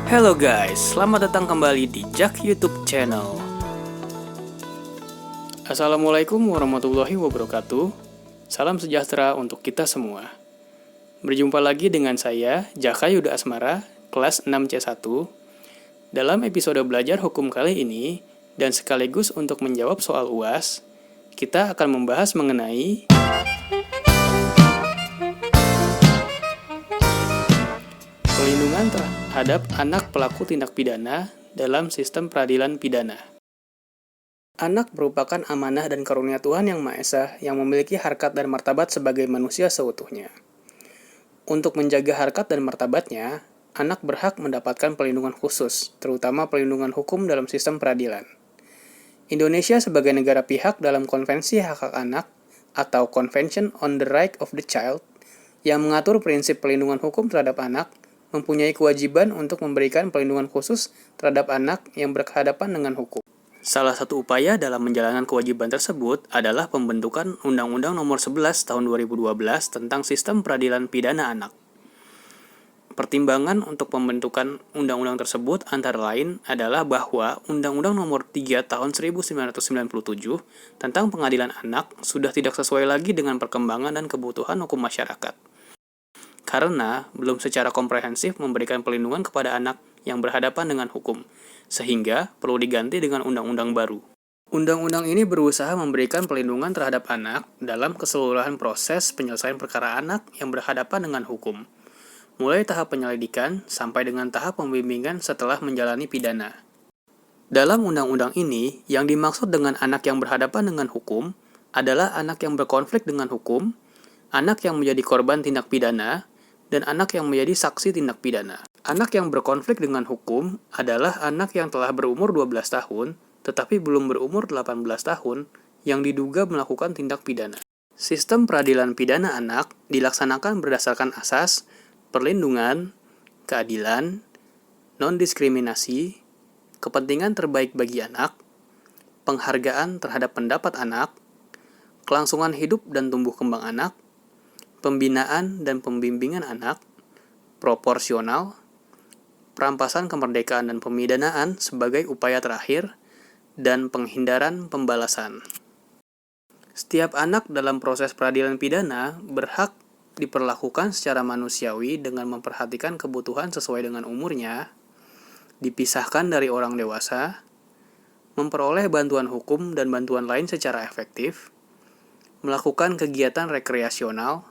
Halo guys, selamat datang kembali di Jak YouTube channel. Assalamualaikum warahmatullahi wabarakatuh. Salam sejahtera untuk kita semua. Berjumpa lagi dengan saya, Jaka Yuda Asmara, kelas 6C1. Dalam episode belajar hukum kali ini, dan sekaligus untuk menjawab soal UAS, kita akan membahas mengenai pelindungan terhadap anak pelaku tindak pidana dalam sistem peradilan pidana. Anak merupakan amanah dan karunia Tuhan Yang Maha Esa yang memiliki harkat dan martabat sebagai manusia seutuhnya. Untuk menjaga harkat dan martabatnya, anak berhak mendapatkan perlindungan khusus, terutama perlindungan hukum dalam sistem peradilan. Indonesia sebagai negara pihak dalam Konvensi Hak-Hak Anak atau Convention on the Right of the Child yang mengatur prinsip perlindungan hukum terhadap anak, mempunyai kewajiban untuk memberikan perlindungan khusus terhadap anak yang berhadapan dengan hukum. Salah satu upaya dalam menjalankan kewajiban tersebut adalah pembentukan Undang-Undang Nomor 11 Tahun 2012 tentang Sistem Peradilan Pidana Anak. Pertimbangan untuk pembentukan undang-undang tersebut antara lain adalah bahwa Undang-Undang Nomor 3 Tahun 1997 tentang Pengadilan Anak sudah tidak sesuai lagi dengan perkembangan dan kebutuhan hukum masyarakat, karena belum secara komprehensif memberikan perlindungan kepada anak yang berhadapan dengan hukum, sehingga perlu diganti dengan undang-undang baru. Undang-undang ini berusaha memberikan perlindungan terhadap anak dalam keseluruhan proses penyelesaian perkara anak yang berhadapan dengan hukum, mulai tahap penyelidikan sampai dengan tahap pembimbingan setelah menjalani pidana. Dalam undang-undang ini, yang dimaksud dengan anak yang berhadapan dengan hukum adalah anak yang berkonflik dengan hukum, anak yang menjadi korban tindak pidana, dan anak yang menjadi saksi tindak pidana. Anak yang berkonflik dengan hukum adalah anak yang telah berumur 12 tahun, tetapi belum berumur 18 tahun, yang diduga melakukan tindak pidana. Sistem peradilan pidana anak dilaksanakan berdasarkan asas perlindungan, keadilan, non-diskriminasi, kepentingan terbaik bagi anak, penghargaan terhadap pendapat anak, kelangsungan hidup dan tumbuh kembang anak, pembinaan dan pembimbingan anak, proporsional, perampasan kemerdekaan dan pemidanaan sebagai upaya terakhir, dan penghindaran pembalasan. Setiap anak dalam proses peradilan pidana berhak diperlakukan secara manusiawi dengan memperhatikan kebutuhan sesuai dengan umurnya, dipisahkan dari orang dewasa, memperoleh bantuan hukum dan bantuan lain secara efektif, melakukan kegiatan rekreasional,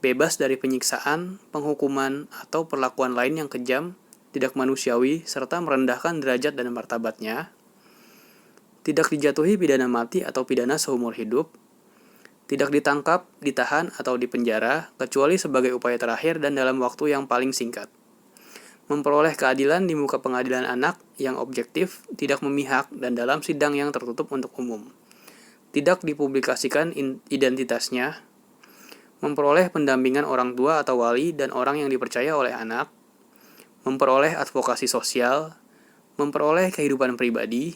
bebas dari penyiksaan, penghukuman, atau perlakuan lain yang kejam, tidak manusiawi, serta merendahkan derajat dan martabatnya, tidak dijatuhi pidana mati atau pidana seumur hidup, tidak ditangkap, ditahan, atau dipenjara, kecuali sebagai upaya terakhir dan dalam waktu yang paling singkat, memperoleh keadilan di muka pengadilan anak yang objektif, tidak memihak, dan dalam sidang yang tertutup untuk umum, tidak dipublikasikan identitasnya, memperoleh pendampingan orang tua atau wali dan orang yang dipercaya oleh anak, memperoleh advokasi sosial, memperoleh kehidupan pribadi,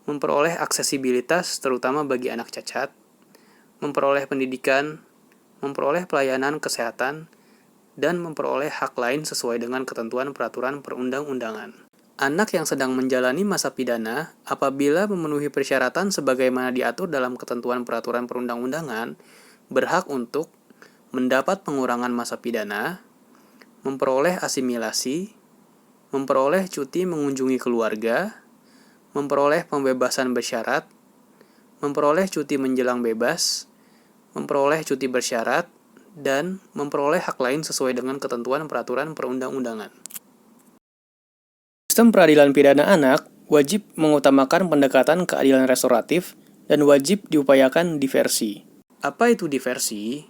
memperoleh aksesibilitas terutama bagi anak cacat, memperoleh pendidikan, memperoleh pelayanan kesehatan, dan memperoleh hak lain sesuai dengan ketentuan peraturan perundang-undangan. Anak yang sedang menjalani masa pidana apabila memenuhi persyaratan sebagaimana diatur dalam ketentuan peraturan perundang-undangan berhak untuk mendapat pengurangan masa pidana, memperoleh asimilasi, memperoleh cuti mengunjungi keluarga, memperoleh pembebasan bersyarat, memperoleh cuti menjelang bebas, memperoleh cuti bersyarat, dan memperoleh hak lain sesuai dengan ketentuan peraturan perundang-undangan. Sistem peradilan pidana anak wajib mengutamakan pendekatan keadilan restoratif dan wajib diupayakan diversi. Apa itu diversi?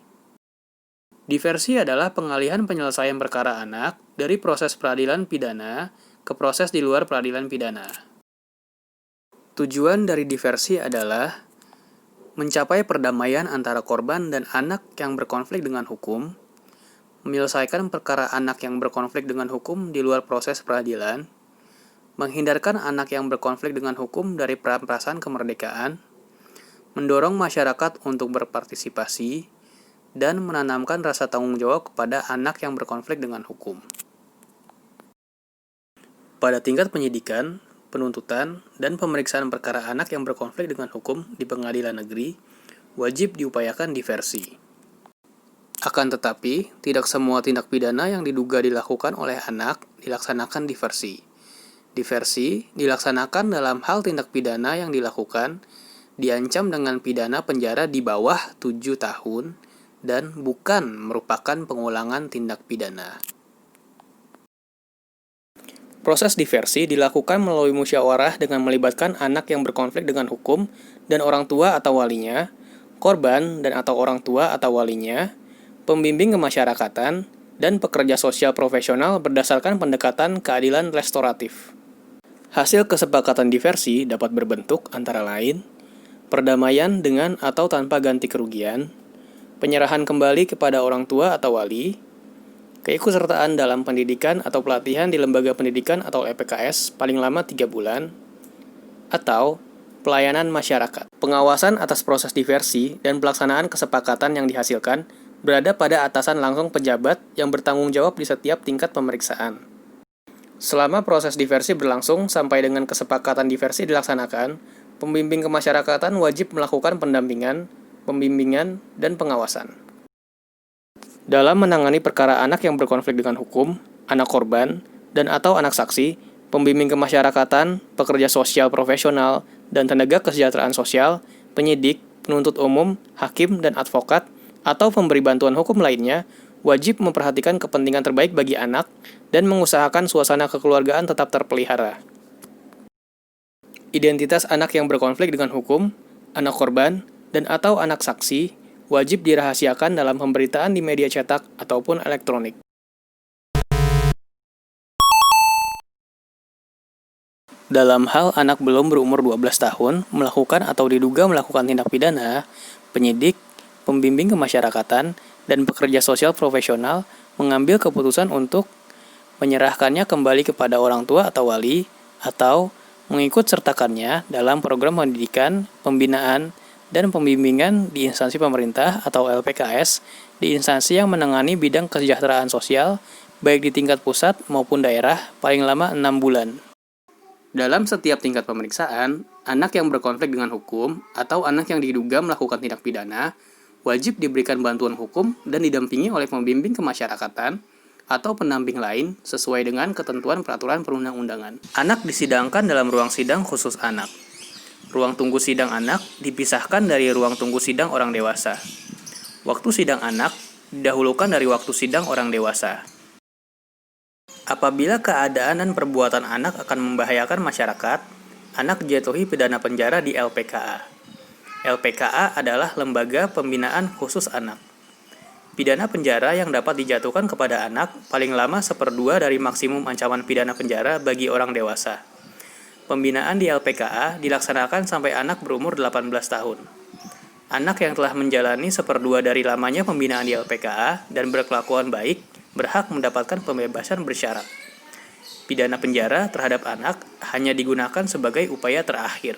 Diversi adalah pengalihan penyelesaian perkara anak dari proses peradilan pidana ke proses di luar peradilan pidana. Tujuan dari diversi adalah mencapai perdamaian antara korban dan anak yang berkonflik dengan hukum, menyelesaikan perkara anak yang berkonflik dengan hukum di luar proses peradilan, menghindarkan anak yang berkonflik dengan hukum dari perampasan kemerdekaan, mendorong masyarakat untuk berpartisipasi, dan menanamkan rasa tanggung jawab kepada anak yang berkonflik dengan hukum. Pada tingkat penyidikan, penuntutan, dan pemeriksaan perkara anak yang berkonflik dengan hukum di pengadilan negeri, wajib diupayakan diversi. Akan tetapi, tidak semua tindak pidana yang diduga dilakukan oleh anak dilaksanakan diversi. Diversi dilaksanakan dalam hal tindak pidana yang dilakukan diancam dengan pidana penjara di bawah 7 tahun dan bukan merupakan pengulangan tindak pidana. Proses diversi dilakukan melalui musyawarah dengan melibatkan anak yang berkonflik dengan hukum dan orang tua atau walinya, korban dan atau orang tua atau walinya, pembimbing kemasyarakatan, dan pekerja sosial profesional berdasarkan pendekatan keadilan restoratif. Hasil kesepakatan diversi dapat berbentuk antara lain perdamaian dengan atau tanpa ganti kerugian, penyerahan kembali kepada orang tua atau wali, keikutsertaan dalam pendidikan atau pelatihan di lembaga pendidikan atau LPKS paling lama 3 bulan, atau pelayanan masyarakat. Pengawasan atas proses diversi dan pelaksanaan kesepakatan yang dihasilkan berada pada atasan langsung pejabat yang bertanggung jawab di setiap tingkat pemeriksaan. Selama proses diversi berlangsung sampai dengan kesepakatan diversi dilaksanakan, pembimbing kemasyarakatan wajib melakukan pendampingan, pembimbingan, dan pengawasan. Dalam menangani perkara anak yang berkonflik dengan hukum, anak korban, dan atau anak saksi, pembimbing kemasyarakatan, pekerja sosial profesional, dan tenaga kesejahteraan sosial, penyidik, penuntut umum, hakim, dan advokat, atau pemberi bantuan hukum lainnya, wajib memperhatikan kepentingan terbaik bagi anak dan mengusahakan suasana kekeluargaan tetap terpelihara. Identitas anak yang berkonflik dengan hukum, anak korban, dan atau anak saksi, wajib dirahasiakan dalam pemberitaan di media cetak ataupun elektronik. Dalam hal anak belum berumur 12 tahun melakukan atau diduga melakukan tindak pidana, penyidik, pembimbing kemasyarakatan, dan pekerja sosial profesional mengambil keputusan untuk menyerahkannya kembali kepada orang tua atau wali, atau mengikut sertakannya dalam program pendidikan, pembinaan, dan pembimbingan di instansi pemerintah atau LPKS di instansi yang menangani bidang kesejahteraan sosial baik di tingkat pusat maupun daerah paling lama 6 bulan. Dalam setiap tingkat pemeriksaan, anak yang berkonflik dengan hukum atau anak yang diduga melakukan tindak pidana wajib diberikan bantuan hukum dan didampingi oleh pembimbing kemasyarakatan atau pendamping lain sesuai dengan ketentuan peraturan perundang-undangan. Anak disidangkan dalam ruang sidang khusus anak. Ruang tunggu sidang anak dipisahkan dari ruang tunggu sidang orang dewasa. Waktu sidang anak didahulukan dari waktu sidang orang dewasa. Apabila keadaan dan perbuatan anak akan membahayakan masyarakat, anak dijatuhi pidana penjara di LPKA. LPKA adalah Lembaga Pembinaan Khusus Anak. Pidana penjara yang dapat dijatuhkan kepada anak paling lama 1/2 dari maksimum ancaman pidana penjara bagi orang dewasa. Pembinaan di LPKA dilaksanakan sampai anak berumur 18 tahun. Anak yang telah menjalani 1/2 dari lamanya pembinaan di LPKA dan berkelakuan baik berhak mendapatkan pembebasan bersyarat. Pidana penjara terhadap anak hanya digunakan sebagai upaya terakhir.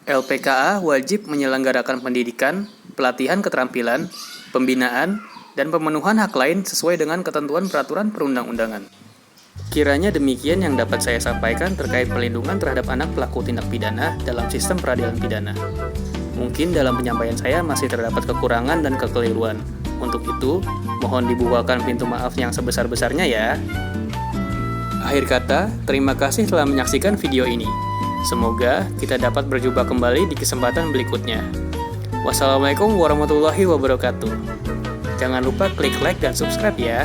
LPKA wajib menyelenggarakan pendidikan, pelatihan keterampilan, pembinaan, dan pemenuhan hak lain sesuai dengan ketentuan peraturan perundang-undangan. Kiranya demikian yang dapat saya sampaikan terkait perlindungan terhadap anak pelaku tindak pidana dalam sistem peradilan pidana. Mungkin dalam penyampaian saya masih terdapat kekurangan dan kekeliruan. Untuk itu, mohon dibukakan pintu maaf yang sebesar-besarnya ya. Akhir kata, terima kasih telah menyaksikan video ini. Semoga kita dapat berjumpa kembali di kesempatan berikutnya. Wassalamualaikum warahmatullahi wabarakatuh. Jangan lupa klik like dan subscribe ya.